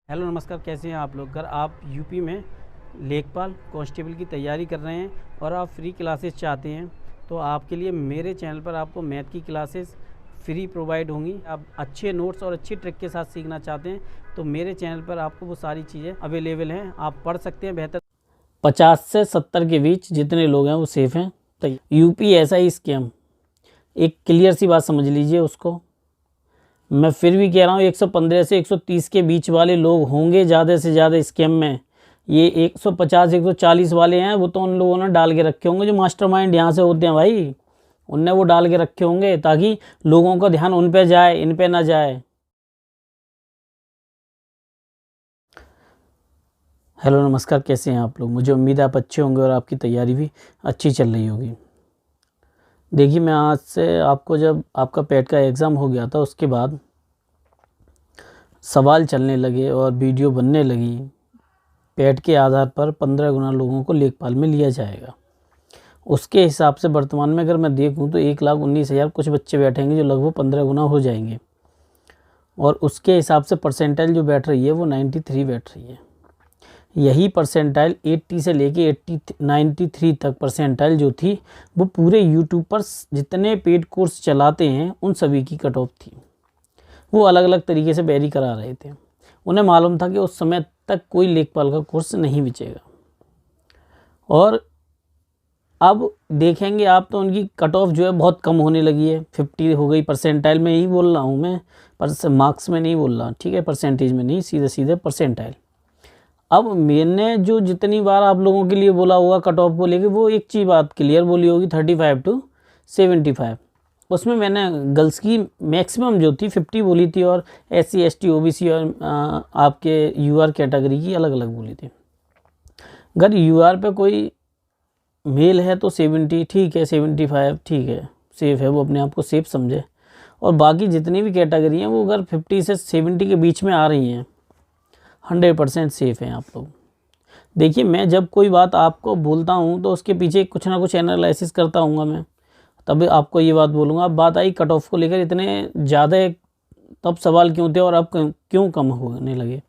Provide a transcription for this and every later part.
Hello नमस्कार, कैसे हैं आप लोग। अगर आप यूपी में लेखपाल कांस्टेबल की तैयारी कर रहे हैं और आप फ्री क्लासेस चाहते हैं तो आपके लिए मेरे चैनल पर आपको मैथ की क्लासेस फ्री प्रोवाइड होंगी। आप अच्छे नोट्स और अच्छी ट्रिक के साथ सीखना चाहते हैं तो मेरे चैनल पर आपको वो सारी चीज़ें अवेलेबल हैं, आप पढ़ सकते हैं बेहतर। 50 से 70 के बीच जितने लोग हैं वो सेफ़ हैं। तो यूपी ऐसा ही स्कैम, एक क्लियर सी बात समझ लीजिए उसको। मैं फिर भी कह रहा हूँ 115 से 130 के बीच वाले लोग होंगे ज़्यादा से ज़्यादा स्कैम में। ये 150 140 वाले हैं वो तो उन लोगों ने डाल के रखे होंगे जो मास्टरमाइंड यहाँ से होते हैं भाई, उनने वो डाल के रखे होंगे ताकि लोगों का ध्यान उन पे जाए, इन पे ना जाए। हेलो नमस्कार, कैसे हैं आप लोग। मुझे उम्मीद है आप अच्छे होंगे और आपकी तैयारी भी अच्छी चल रही होगी। देखिए, मैं आज से आपको, जब आपका पेट का एग्ज़ाम हो गया था उसके बाद सवाल चलने लगे और वीडियो बनने लगी। पेट के आधार पर 15 गुना लोगों को लेखपाल में लिया जाएगा। उसके हिसाब से वर्तमान में अगर मैं देखूं तो 1,19,000 कुछ बच्चे बैठेंगे जो लगभग 15 गुना हो जाएंगे। और उसके हिसाब से परसेंटाइल जो बैठ रही है वो 93 बैठ रही है। यही परसेंटाइल 80 से लेके 93 तक परसेंटाइल जो थी वो पूरे यूट्यूब पर जितने पेड कोर्स चलाते हैं उन सभी की कट ऑफ थी। वो अलग अलग तरीके से वेरी करा रहे थे। उन्हें मालूम था कि उस समय तक कोई लेखपाल का कोर्स नहीं बिचेगा। और अब देखेंगे आप तो उनकी कट ऑफ जो है बहुत कम होने लगी है, 50 हो गई। परसेंटाइल में ही बोल रहा हूँ मैं, पर मार्क्स में नहीं बोल रहा, ठीक है, परसेंटेज में नहीं, सीधे सीधे परसेंटाइल। अब मैंने जो जितनी बार आप लोगों के लिए बोला होगा कट ऑफ को लेके, वो एक चीज़ बात क्लियर बोली होगी 35 to 75। उसमें मैंने गर्ल्स की मैक्सिमम जो थी 50 बोली थी और SC ST OBC और आपके UR कैटेगरी की अलग अलग बोली थी। अगर UR पे कोई मेल है तो 70 ठीक है, 75 ठीक है, सेफ़ है, वो अपने आप को सेफ समझे। और बाकी जितनी भी कैटेगरी हैं वो अगर 50 से 70 के बीच में आ रही हैं 100% सेफ़ हैं आप लोग। देखिए, मैं जब कोई बात आपको बोलता हूँ तो उसके पीछे कुछ ना कुछ एनालिसिस करता हूँगा मैं, तभी आपको ये बात बोलूँगा। अब बात आई कट ऑफ को लेकर, इतने ज़्यादा तब सवाल क्यों थे और अब क्यों कम होने लगे।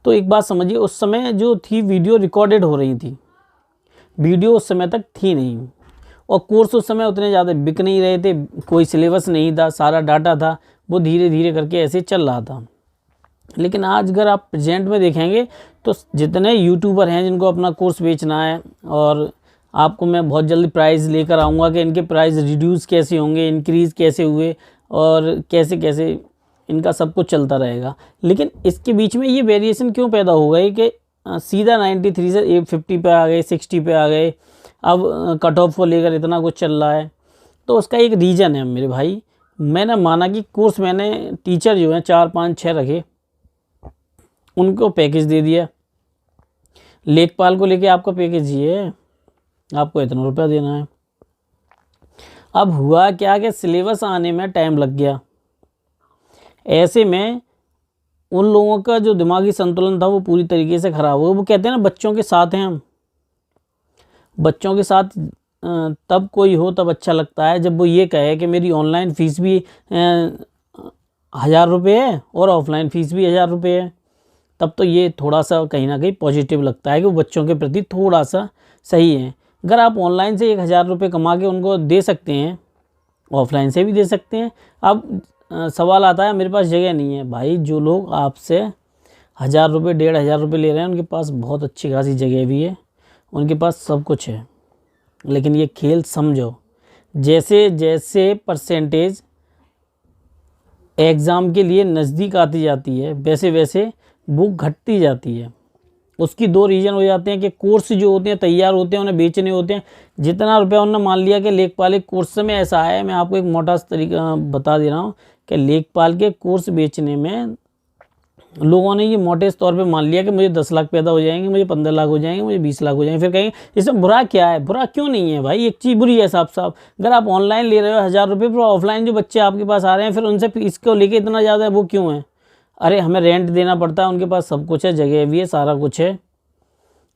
तो एक बात समझिए, उस समय जो थी वीडियो रिकॉर्डेड हो रही थी, वीडियो उस समय तक थी नहीं, और कोर्स उस समय उतने ज़्यादा बिक नहीं रहे थे, कोई सिलेबस नहीं था, सारा डाटा था, वो धीरे धीरे करके ऐसे चल रहा था। लेकिन आज अगर आप प्रेजेंट में देखेंगे तो जितने यूट्यूबर हैं जिनको अपना कोर्स बेचना है, और आपको मैं बहुत जल्दी प्राइस लेकर आऊँगा कि इनके प्राइस रिड्यूस कैसे होंगे, इंक्रीज़ कैसे हुए और कैसे कैसे इनका सब कुछ चलता रहेगा। लेकिन इसके बीच में ये वेरिएशन क्यों पैदा हो गई कि सीधा 93 से 50 पे आ गए, 60 पे आ गए, अब कट ऑफ को लेकर इतना कुछ चल रहा है। तो उसका एक रीज़न है मेरे भाई। मैंने माना कि कोर्स, मैंने टीचर जो हैं 4 5 6 रखे, उनको पैकेज दे दिया। लेखपाल को लेके आपका पैकेज ये है, आपको इतना रुपया देना है। अब हुआ क्या कि सिलेबस आने में टाइम लग गया। ऐसे में उन लोगों का जो दिमागी संतुलन था वो पूरी तरीके से ख़राब हो गया। वो कहते हैं ना, बच्चों के साथ हैं हम, बच्चों के साथ तब कोई हो तब अच्छा लगता है जब वो ये कहे कि मेरी ऑनलाइन फ़ीस भी 1,000 रुपये है और ऑफलाइन फ़ीस भी 1,000 रुपये है। तब तो ये थोड़ा सा कहीं ना कहीं पॉजिटिव लगता है कि वो बच्चों के प्रति थोड़ा सा सही है। अगर आप ऑनलाइन से 1,000 रुपये कमा के उनको दे सकते हैं, ऑफलाइन से भी दे सकते हैं। अब सवाल आता है मेरे पास जगह नहीं है। भाई, जो लोग आपसे 1,000 रुपये 1,500 रुपये ले रहे हैं उनके पास बहुत अच्छी खासी जगह भी है, उनके पास सब कुछ है। लेकिन ये खेल समझो, जैसे जैसे परसेंटेज एग्ज़ाम के लिए नज़दीक आती जाती है वैसे वैसे बुक घटती जाती है। उसकी 2 रीज़न हो जाते हैं कि कोर्स जो होते हैं तैयार होते हैं, उन्हें बेचने होते हैं। जितना रुपया उन्होंने मान लिया कि लेखपाल के कोर्स में ऐसा है, मैं आपको एक मोटा तरीका बता दे रहा हूँ कि लेखपाल के कोर्स बेचने में लोगों ने ये मोटे तौर पे मान लिया कि मुझे 10 लाख पैदा हो जाएंगे, मुझे 15 लाख हो जाएंगे, मुझे 20 लाख हो जाएंगे। फिर कहेंगे इसमें बुरा क्या है। बुरा क्यों नहीं है भाई, एक चीज़ बुरी है साफ साफ। अगर आप ऑनलाइन ले रहे हो 1,000 रुपये, फिर ऑफलाइन जो बच्चे आपके पास आ रहे हैं फिर उनसे फीस को लेके इतना ज़्यादा है, वो क्यों है। अरे, हमें रेंट देना पड़ता है, उनके पास सब कुछ है, जगह भी है, सारा कुछ है।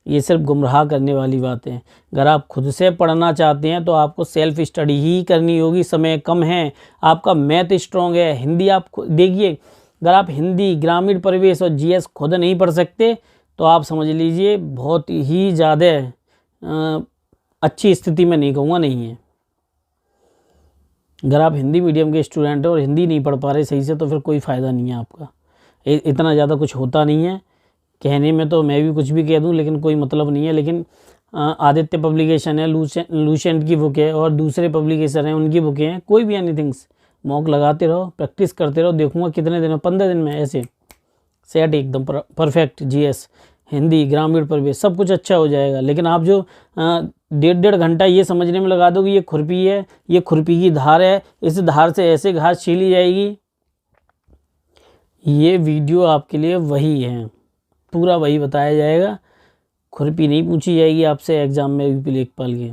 ये सिर्फ गुमराह करने वाली बातें हैं। अगर आप खुद से पढ़ना चाहते हैं तो आपको सेल्फ स्टडी ही करनी होगी। समय कम है, आपका मैथ स्ट्रॉन्ग है, हिंदी आप देखिए, अगर आप हिंदी, ग्रामीण परिवेश और जीएस खुद नहीं पढ़ सकते तो आप समझ लीजिए बहुत ही ज़्यादा अच्छी स्थिति में, नहीं कहूँगा नहीं है। अगर आप हिंदी मीडियम के स्टूडेंट हो और हिंदी नहीं पढ़ पा रहे सही से तो फिर कोई फ़ायदा नहीं है आपका। इतना ज़्यादा कुछ होता नहीं है। कहने में तो मैं भी कुछ भी कह दूं लेकिन कोई मतलब नहीं है। लेकिन आदित्य पब्लिकेशन है, लूसेंट की बुक है और दूसरे पब्लिकेशन हैं उनकी बुकें हैं, कोई भी एनीथिंग्स मॉक लगाते रहो, प्रैक्टिस करते रहो, देखूंगा कितने दिन में, 15 दिन में ऐसे सेट एकदम परफेक्ट। जीएस, हिंदी, ग्रामीण परिवेश सब कुछ अच्छा हो जाएगा। लेकिन आप जो 1.5 घंटा ये समझने में लगा दो कि ये खुरपी है, ये खुरपी की धार है, इस धार से ऐसे घास छीली जाएगी, ये वीडियो आपके लिए वही है, पूरा वही बताया जाएगा। खुरपी नहीं पूछी जाएगी आपसे एग्ज़ाम में यूपी लेखपाल के।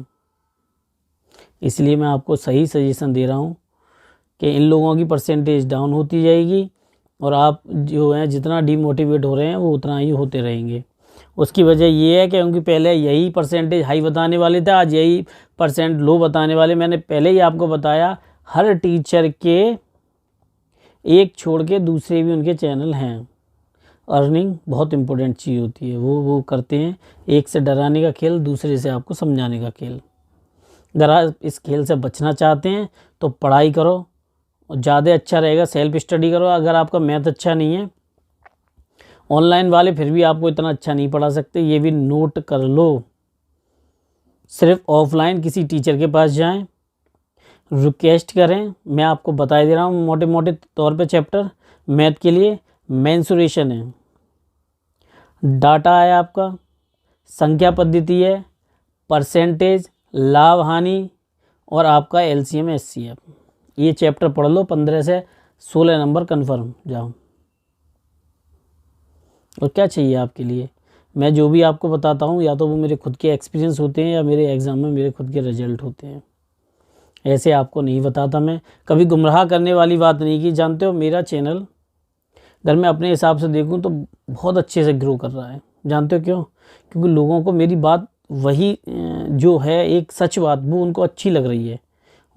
इसलिए मैं आपको सही सजेशन दे रहा हूँ कि इन लोगों की परसेंटेज डाउन होती जाएगी और आप जो है जितना डीमोटिवेट हो रहे हैं वो उतना ही होते रहेंगे। उसकी वजह ये है कि उनकी पहले यही परसेंटेज हाई बताने वाले थे, आज यही परसेंट लो बताने वाले। मैंने पहले ही आपको बताया हर टीचर के एक छोड़ के दूसरे भी उनके चैनल हैं। अर्निंग बहुत इंपॉर्टेंट चीज़ होती है, वो करते हैं। एक से डराने का खेल, दूसरे से आपको समझाने का खेल। अगर आप इस खेल से बचना चाहते हैं तो पढ़ाई करो और ज़्यादा अच्छा रहेगा, सेल्फ स्टडी करो। अगर आपका मैथ अच्छा नहीं है, ऑनलाइन वाले फिर भी आपको इतना अच्छा नहीं पढ़ा सकते, ये भी नोट कर लो। सिर्फ ऑफलाइन किसी टीचर के पास जाएं, रिक्वेस्ट करें। मैं आपको बता दे रहा हूँ मोटे मोटे तौर पे चैप्टर मैथ के लिए। मेंसुरेशन है, डाटा है आपका, संख्या पद्धति है, परसेंटेज, लाभ हानि और आपका एलसीएम एचसीएफ। ये चैप्टर पढ़ लो, 15 से 16 नंबर कन्फर्म जाओ। और क्या चाहिए आपके लिए? मैं जो भी आपको बताता हूँ या तो वो मेरे खुद के एक्सपीरियंस होते हैं या मेरे एग्ज़ाम में मेरे खुद के रिजल्ट होते हैं। ऐसे आपको नहीं बताता मैं, कभी गुमराह करने वाली बात नहीं की। जानते हो मेरा चैनल अगर मैं अपने हिसाब से देखूं तो बहुत अच्छे से ग्रो कर रहा है। जानते हो क्यों? क्योंकि लोगों को मेरी बात वही जो है एक सच बात वो उनको अच्छी लग रही है।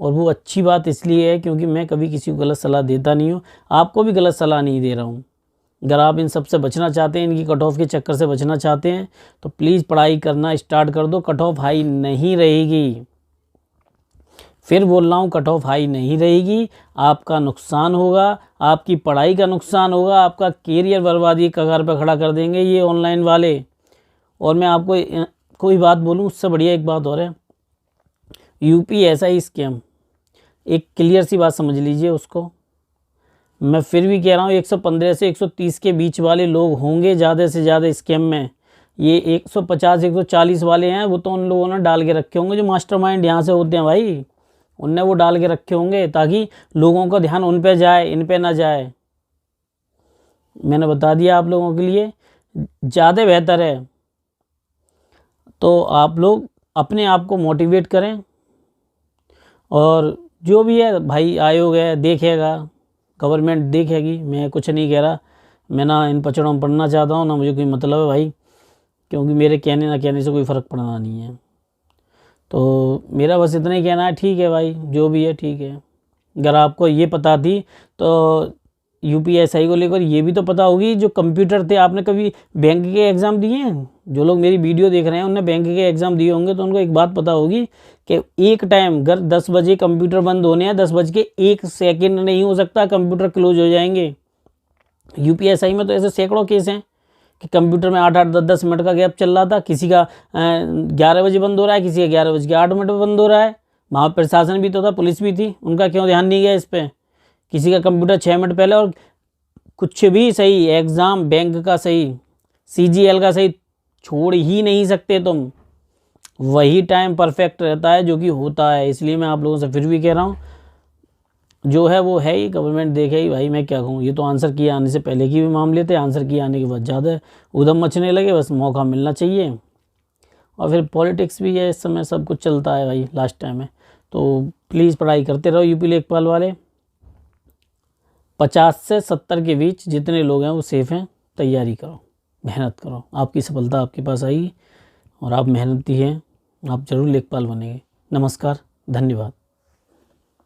और वो अच्छी बात इसलिए है क्योंकि मैं कभी किसी को गलत सलाह देता नहीं हूँ, आपको भी गलत सलाह नहीं दे रहा हूँ। अगर आप इन सब से बचना चाहते हैं, इनकी कट ऑफ के चक्कर से बचना चाहते हैं तो प्लीज़ पढ़ाई करना स्टार्ट कर दो। कट ऑफ हाई नहीं रहेगी, फिर बोल रहा हूँ, कट ऑफ हाई नहीं रहेगी। आपका नुकसान होगा, आपकी पढ़ाई का नुकसान होगा, आपका कैरियर बर्बादी कगार पर खड़ा कर देंगे ये ऑनलाइन वाले। और मैं आपको कोई बात बोलूँ, उससे बढ़िया एक बात और है, यूपीएसआई स्कैम, एक क्लियर सी बात समझ लीजिए उसको। मैं फिर भी कह रहा हूँ 115 से 130 के बीच वाले लोग होंगे ज़्यादा से ज़्यादा स्कैम में। ये 150 140 वाले हैं वो तो उन लोगों ने डाल के रखे होंगे जो मास्टरमाइंड यहाँ से होते हैं भाई, उनने वो डाल के रखे होंगे ताकि लोगों का ध्यान उन पे जाए, इन पे ना जाए। मैंने बता दिया आप लोगों के लिए, ज़्यादा बेहतर है तो आप लोग अपने आप को मोटिवेट करें। और जो भी है भाई आयोग है देखेगा, गवर्नमेंट देखेगी, मैं कुछ नहीं कह रहा। मैं ना इन पचड़ों में पढ़ना चाहता हूँ ना मुझे कोई मतलब है भाई, क्योंकि मेरे कहने ना कहने से कोई फ़र्क पड़ना नहीं है। तो मेरा बस इतना ही कहना है, ठीक है भाई जो भी है ठीक है। अगर आपको ये पता थी तो यूपीएसआई को लेकर ये भी तो पता होगी, जो कंप्यूटर थे, आपने कभी बैंक के एग्ज़ाम दिए हैं? जो लोग मेरी वीडियो देख रहे हैं उनने बैंक के एग्ज़ाम दिए होंगे तो उनको एक बात पता होगी कि एक टाइम अगर 10 बजे कंप्यूटर बंद होने हैं, 10:01 नहीं हो सकता कंप्यूटर क्लोज हो जाएंगे। यूपीएसआई में तो ऐसे सैकड़ों केस हैं कि कंप्यूटर में 8-8 10-10 मिनट का गैप चल रहा था, किसी का 11 बजे बंद हो रहा है, किसी का 11:08 में बंद हो रहा है। वहाँ प्रशासन भी तो था, पुलिस भी थी, उनका क्यों ध्यान नहीं गया इस पर? किसी का कंप्यूटर 6 मिनट पहले, और कुछ भी सही एग्ज़ाम बैंक का सही, सीजीएल का सही छोड़ ही नहीं सकते तुम, वही टाइम परफेक्ट रहता है जो कि होता है। इसलिए मैं आप लोगों से फिर भी कह रहा हूँ, जो है वो है ही, गवर्नमेंट देखे ही भाई, मैं क्या कहूँ। ये तो आंसर किए आने से पहले की भी मामले थे, आंसर किए आने के बाद ज़्यादा उधम मचने लगे, बस मौका मिलना चाहिए। और फिर पॉलिटिक्स भी है इस समय, सब कुछ चलता है भाई लास्ट टाइम में। तो प्लीज़ पढ़ाई करते रहो यूपी लेखपाल वाले। 50 से 70 के बीच जितने लोग हैं वो सेफ़ हैं, तैयारी करो, मेहनत करो, आपकी सफलता आपके पास आएगी। और आप मेहनती हैं, आप ज़रूर लेखपाल बनेंगे। नमस्कार, धन्यवाद।